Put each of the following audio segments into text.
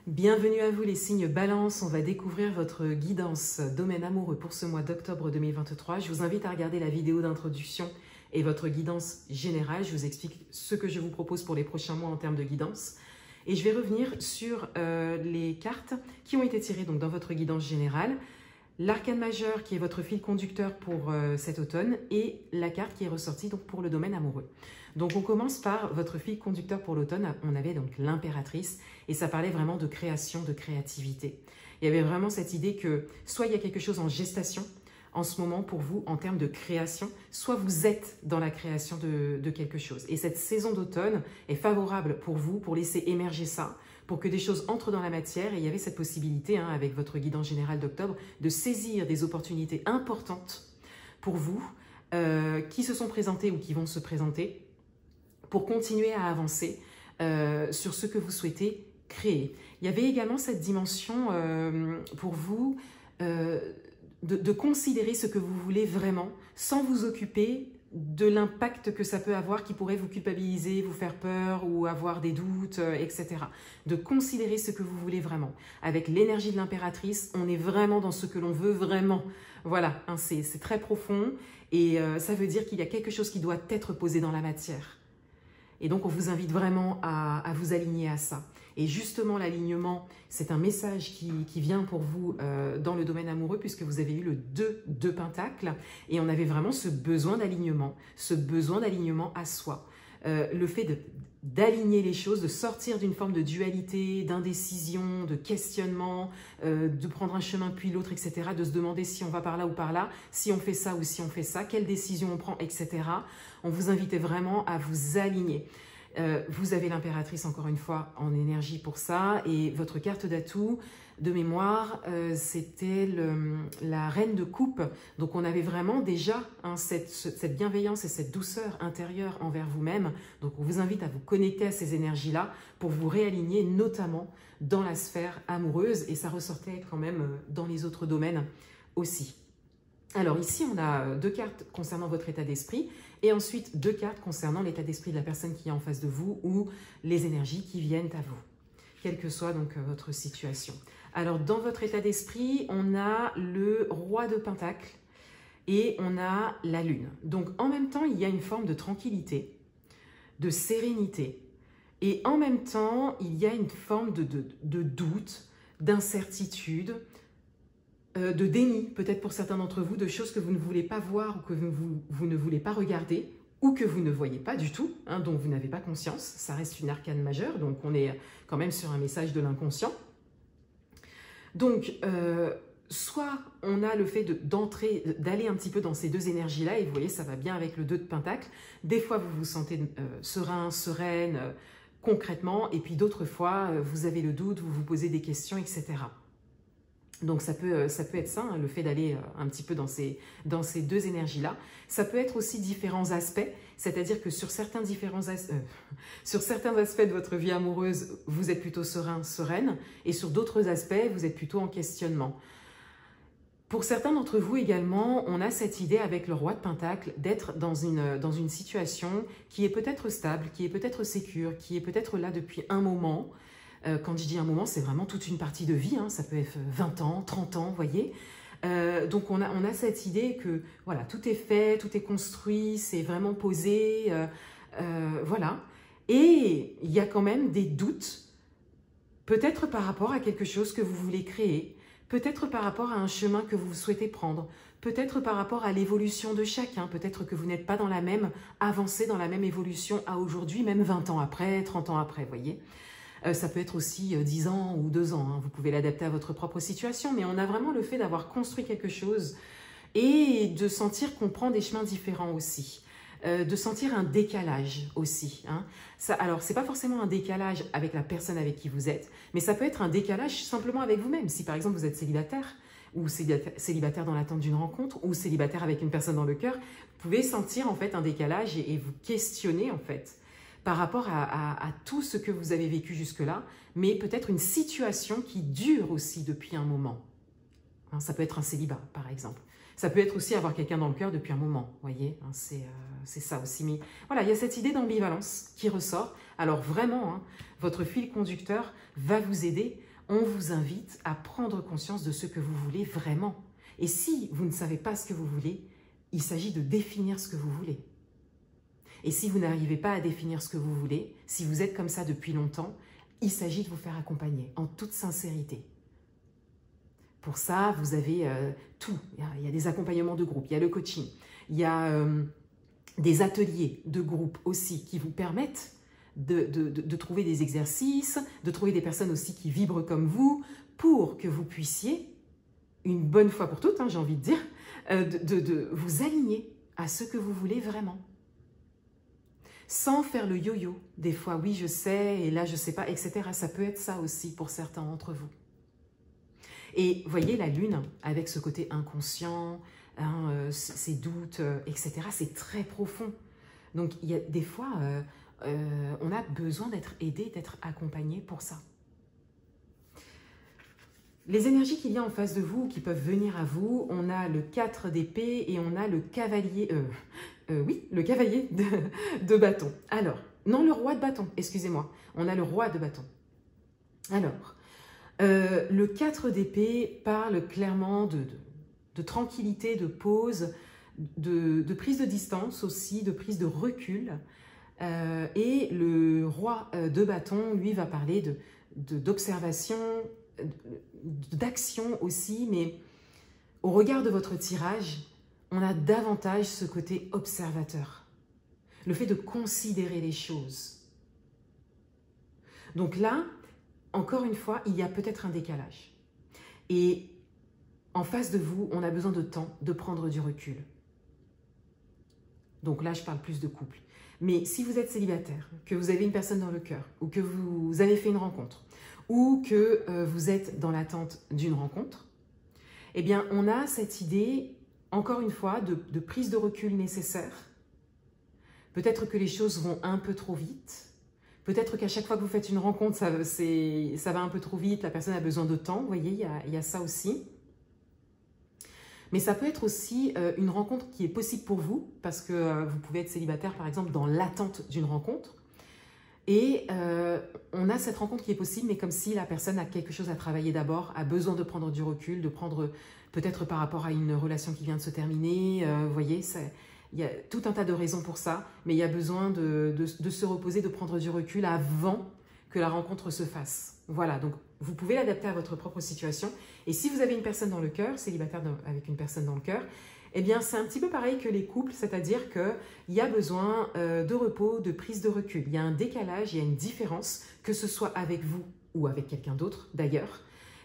Bienvenue à vous les signes Balance, on va découvrir votre guidance domaine amoureux pour ce mois d'octobre 2023. Je vous invite à regarder la vidéo d'introduction et votre guidance générale. Je vous explique ce que je vous propose pour les prochains mois en termes de guidance. Et je vais revenir sur les cartes qui ont été tirées donc, dans votre guidance générale. L'arcane majeur qui est votre fil conducteur pour cet automne et la carte qui est ressortie donc, pour le domaine amoureux. Donc on commence par votre fil conducteur pour l'automne. On avait donc l'impératrice et ça parlait vraiment de création, de créativité. Il y avait vraiment cette idée que soit il y a quelque chose en gestation en ce moment pour vous en termes de création, soit vous êtes dans la création de quelque chose. Et cette saison d'automne est favorable pour vous, pour laisser émerger ça, pour que des choses entrent dans la matière. Et il y avait cette possibilité, avec votre guidance générale d'octobre, de saisir des opportunités importantes pour vous, qui se sont présentées ou qui vont se présenter, pour continuer à avancer sur ce que vous souhaitez créer. Il y avait également cette dimension pour vous de considérer ce que vous voulez vraiment, sans vous occuper de l'impact que ça peut avoir qui pourrait vous culpabiliser, vous faire peur ou avoir des doutes, etc. De considérer ce que vous voulez vraiment. Avec l'énergie de l'impératrice, on est vraiment dans ce que l'on veut vraiment. Voilà, c'est très profond et ça veut dire qu'il y a quelque chose qui doit être posé dans la matière. Et donc, on vous invite vraiment à vous aligner à ça. Et justement, l'alignement, c'est un message qui vient pour vous dans le domaine amoureux puisque vous avez eu le 2 de Pentacles et on avait vraiment ce besoin d'alignement à soi. Le fait d'aligner les choses, de sortir d'une forme de dualité, d'indécision, de questionnement, de prendre un chemin puis l'autre, etc., de se demander si on va par là ou par là, si on fait ça ou si on fait ça, quelle décision on prend, etc. On vous invitait vraiment à vous aligner. Vous avez l'impératrice encore une fois en énergie pour ça et votre carte d'atout de mémoire c'était la reine de coupe. Donc on avait vraiment déjà cette bienveillance et cette douceur intérieure envers vous-même. Donc on vous invite à vous connecter à ces énergies-là pour vous réaligner notamment dans la sphère amoureuse et ça ressortait quand même dans les autres domaines aussi. Alors ici, on a 2 cartes concernant votre état d'esprit et ensuite 2 cartes concernant l'état d'esprit de la personne qui est en face de vous ou les énergies qui viennent à vous, quelle que soit donc votre situation. Alors dans votre état d'esprit, on a le roi de Pentacles et on a la lune. Donc en même temps, il y a une forme de tranquillité, de sérénité et en même temps, il y a une forme de doute, d'incertitude, de déni, peut-être pour certains d'entre vous, de choses que vous ne voulez pas voir ou que vous ne voulez pas regarder ou que vous ne voyez pas du tout, dont vous n'avez pas conscience. Ça reste une arcane majeure, donc on est quand même sur un message de l'inconscient. Donc, soit on a le fait d'aller un petit peu dans ces 2 énergies-là, et vous voyez, ça va bien avec le 2 de Pentacle. Des fois, vous vous sentez serein, sereine, concrètement, et puis d'autres fois, vous avez le doute, vous vous posez des questions, etc. Donc ça peut être ça, le fait d'aller un petit peu dans ces 2 énergies-là. Ça peut être aussi différents aspects, c'est-à-dire que sur certains aspects de votre vie amoureuse, vous êtes plutôt serein, sereine, et sur d'autres aspects, vous êtes plutôt en questionnement. Pour certains d'entre vous également, on a cette idée avec le roi de Pentacle d'être dans une situation qui est peut-être stable, qui est peut-être sécure, qui est peut-être là depuis un moment. Quand je dis un moment, c'est vraiment toute une partie de vie, ça peut être 20 ans, 30 ans, vous voyez. Donc on a cette idée que voilà, tout est fait, tout est construit, c'est vraiment posé, voilà. Et il y a quand même des doutes, peut-être par rapport à quelque chose que vous voulez créer, peut-être par rapport à un chemin que vous souhaitez prendre, peut-être par rapport à l'évolution de chacun, peut-être que vous n'êtes pas dans la même avancée, dans la même évolution à aujourd'hui, même 20 ans après, 30 ans après, vous voyez. Ça peut être aussi 10 ans ou 2 ans, vous pouvez l'adapter à votre propre situation, mais on a vraiment le fait d'avoir construit quelque chose et de sentir qu'on prend des chemins différents aussi, de sentir un décalage aussi. Alors, ce n'est pas forcément un décalage avec la personne avec qui vous êtes, mais ça peut être un décalage simplement avec vous-même. Si par exemple vous êtes célibataire, ou célibataire dans l'attente d'une rencontre, ou célibataire avec une personne dans le cœur, vous pouvez sentir en fait un décalage et vous questionner en fait par rapport à tout ce que vous avez vécu jusque-là, mais peut-être une situation qui dure aussi depuis un moment. Ça peut être un célibat, par exemple. Ça peut être aussi avoir quelqu'un dans le cœur depuis un moment, vous voyez, c'est ça aussi. Mais voilà, il y a cette idée d'ambivalence qui ressort. Alors vraiment, votre fil conducteur va vous aider on vous invite à prendre conscience de ce que vous voulez vraiment. Et si vous ne savez pas ce que vous voulez, il s'agit de définir ce que vous voulez. Et si vous n'arrivez pas à définir ce que vous voulez, si vous êtes comme ça depuis longtemps, il s'agit de vous faire accompagner en toute sincérité. Pour ça, vous avez tout. Il y a des accompagnements de groupe, il y a le coaching, il y a des ateliers de groupe aussi qui vous permettent de trouver des exercices, de trouver des personnes aussi qui vibrent comme vous pour que vous puissiez, une bonne fois pour toutes, j'ai envie de dire, de vous aligner à ce que vous voulez vraiment. Sans faire le yo-yo. Des fois, oui, je sais, et là, je ne sais pas, etc. Ça peut être ça aussi pour certains d'entre vous. Et voyez la lune, avec ce côté inconscient, ces doutes, etc., c'est très profond. Donc, il y a des fois, on a besoin d'être aidé, d'être accompagné pour ça. Les énergies qu'il y a en face de vous, qui peuvent venir à vous, on a le 4 d'épée et on a le cavalier, le cavalier de bâton. Alors, non, le roi de bâton, excusez-moi, on a le roi de bâton. Alors, le 4 d'épée parle clairement de tranquillité, de pause, de prise de distance aussi, de prise de recul. Et le roi de bâton, lui, va parler d'observation, d'action aussi, mais au regard de votre tirage, on a davantage ce côté observateur. Le fait de considérer les choses. Donc là, encore une fois, il y a peut-être un décalage. Et en face de vous, on a besoin de temps, de prendre du recul. Donc là, je parle plus de couple. Mais si vous êtes célibataire, que vous avez une personne dans le cœur, ou que vous avez fait une rencontre, ou que vous êtes dans l'attente d'une rencontre, eh bien, on a cette idée, encore une fois, de prise de recul nécessaire. Peut-être que les choses vont un peu trop vite. Peut-être qu'à chaque fois que vous faites une rencontre, ça va un peu trop vite, la personne a besoin de temps, vous voyez, il y a ça aussi. Mais ça peut être aussi une rencontre qui est possible pour vous, parce que vous pouvez être célibataire, par exemple, dans l'attente d'une rencontre. Et on a cette rencontre qui est possible, mais comme si la personne a quelque chose à travailler d'abord, a besoin de prendre du recul, de prendre peut-être par rapport à une relation qui vient de se terminer. Vous voyez, il y a tout un tas de raisons pour ça, mais il y a besoin de se reposer, de prendre du recul avant que la rencontre se fasse. Voilà, donc vous pouvez l'adapter à votre propre situation. Et si vous avez une personne dans le cœur, célibataire avec une personne dans le cœur, eh bien, c'est un petit peu pareil que les couples, c'est-à-dire qu'il y a besoin de repos, de prise de recul. Il y a un décalage, il y a une différence, que ce soit avec vous ou avec quelqu'un d'autre d'ailleurs.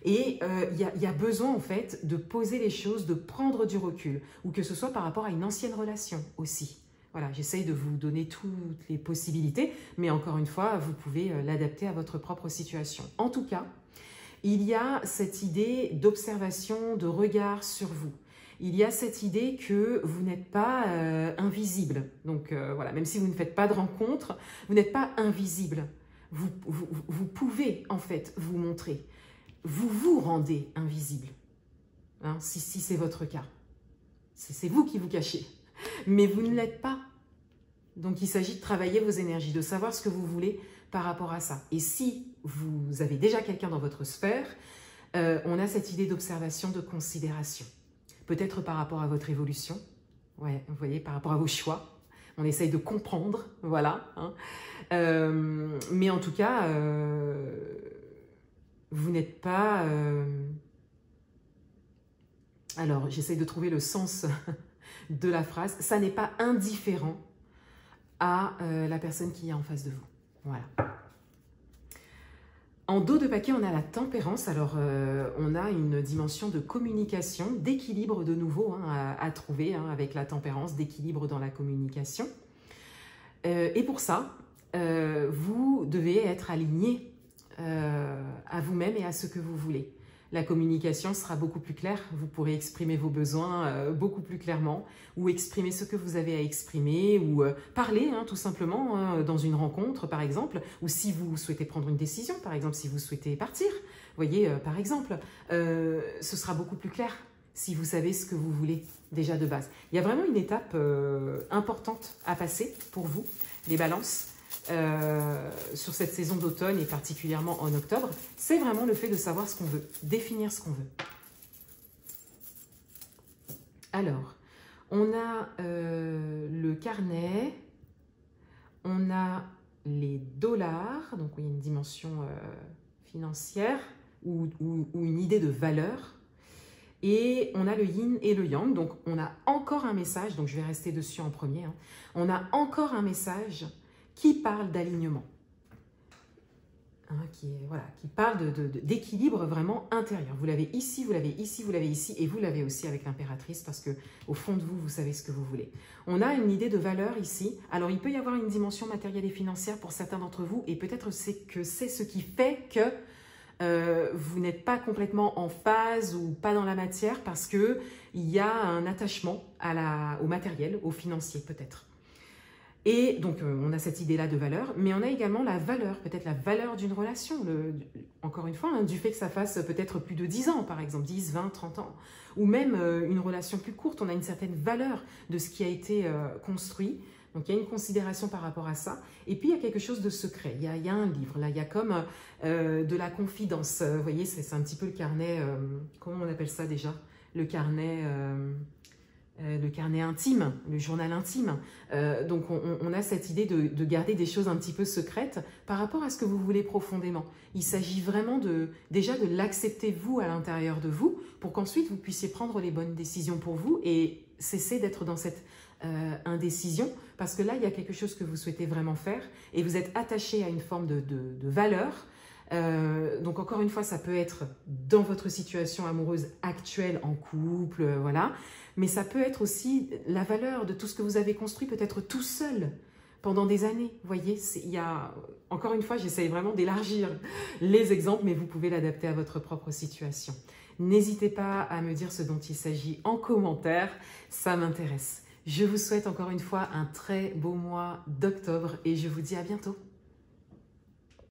Et il y a besoin en fait de poser les choses, de prendre du recul, ou que ce soit par rapport à une ancienne relation aussi. Voilà, j'essaye de vous donner toutes les possibilités, mais encore une fois, vous pouvez l'adapter à votre propre situation. En tout cas, il y a cette idée d'observation, de regard sur vous. Il y a cette idée que vous n'êtes pas invisible. Donc voilà, même si vous ne faites pas de rencontre, vous n'êtes pas invisible. Vous pouvez en fait vous montrer. Vous vous rendez invisible, hein, si c'est votre cas. C'est vous qui vous cachez, mais vous ne l'êtes pas. Donc il s'agit de travailler vos énergies, de savoir ce que vous voulez par rapport à ça. Et si vous avez déjà quelqu'un dans votre sphère, on a cette idée d'observation, de considération. Peut-être par rapport à votre évolution, ouais, vous voyez, par rapport à vos choix. On essaye de comprendre, voilà. Hein. Mais en tout cas, vous n'êtes pas... Alors, j'essaye de trouver le sens de la phrase. Ça n'est pas indifférent à la personne qui est en face de vous. Voilà. En dos de paquet, on a la tempérance. Alors, on a une dimension de communication, d'équilibre de nouveau hein, à trouver hein, avec la tempérance, d'équilibre dans la communication. Et pour ça, vous devez être aligné à vous-même et à ce que vous voulez. La communication sera beaucoup plus claire, vous pourrez exprimer vos besoins beaucoup plus clairement, ou exprimer ce que vous avez à exprimer, ou parler hein, tout simplement hein, dans une rencontre par exemple, ou si vous souhaitez prendre une décision, par exemple si vous souhaitez partir, vous voyez par exemple, ce sera beaucoup plus clair si vous savez ce que vous voulez déjà de base. Il y a vraiment une étape importante à passer pour vous, les balances. sur cette saison d'automne et particulièrement en octobre, c'est vraiment le fait de savoir ce qu'on veut, définir ce qu'on veut. Alors, on a le carnet, on a les dollars, donc il y a une dimension financière ou une idée de valeur. Et on a le yin et le yang, donc on a encore un message, donc je vais rester dessus en premier, hein. On a encore un message qui parle d'alignement, hein, qui parle d'équilibre vraiment intérieur. Vous l'avez ici, vous l'avez ici, vous l'avez ici, et vous l'avez aussi avec l'impératrice, parce que au fond de vous, vous savez ce que vous voulez. On a une idée de valeur ici. Alors il peut y avoir une dimension matérielle et financière pour certains d'entre vous, et peut-être que c'est ce qui fait que vous n'êtes pas complètement en phase ou pas dans la matière parce qu'il y a un attachement au matériel, au financier peut-être. Et donc on a cette idée-là de valeur, mais on a également la valeur, peut-être la valeur d'une relation, encore une fois, hein, du fait que ça fasse peut-être plus de 10 ans par exemple, 10, 20, 30 ans, ou même une relation plus courte, on a une certaine valeur de ce qui a été construit. Donc, il y a une considération par rapport à ça. Et puis, il y a quelque chose de secret. Il y a un livre, là. Il y a comme de la confidence. Vous voyez, c'est un petit peu le carnet... comment on appelle ça déjà? Le carnet intime, le journal intime. Donc, on a cette idée de garder des choses un petit peu secrètes par rapport à ce que vous voulez profondément. Il s'agit vraiment déjà de l'accepter, vous, à l'intérieur de vous, pour qu'ensuite, vous puissiez prendre les bonnes décisions pour vous et cesser d'être dans cette... indécision, parce que là, il y a quelque chose que vous souhaitez vraiment faire et vous êtes attaché à une forme de valeur. Donc, encore une fois, ça peut être dans votre situation amoureuse actuelle, en couple, voilà. Mais ça peut être aussi la valeur de tout ce que vous avez construit, peut-être tout seul, pendant des années. Vous voyez, encore une fois, j'essaye vraiment d'élargir les exemples, mais vous pouvez l'adapter à votre propre situation. N'hésitez pas à me dire ce dont il s'agit en commentaire, ça m'intéresse. Je vous souhaite encore une fois un très beau mois d'octobre et je vous dis à bientôt.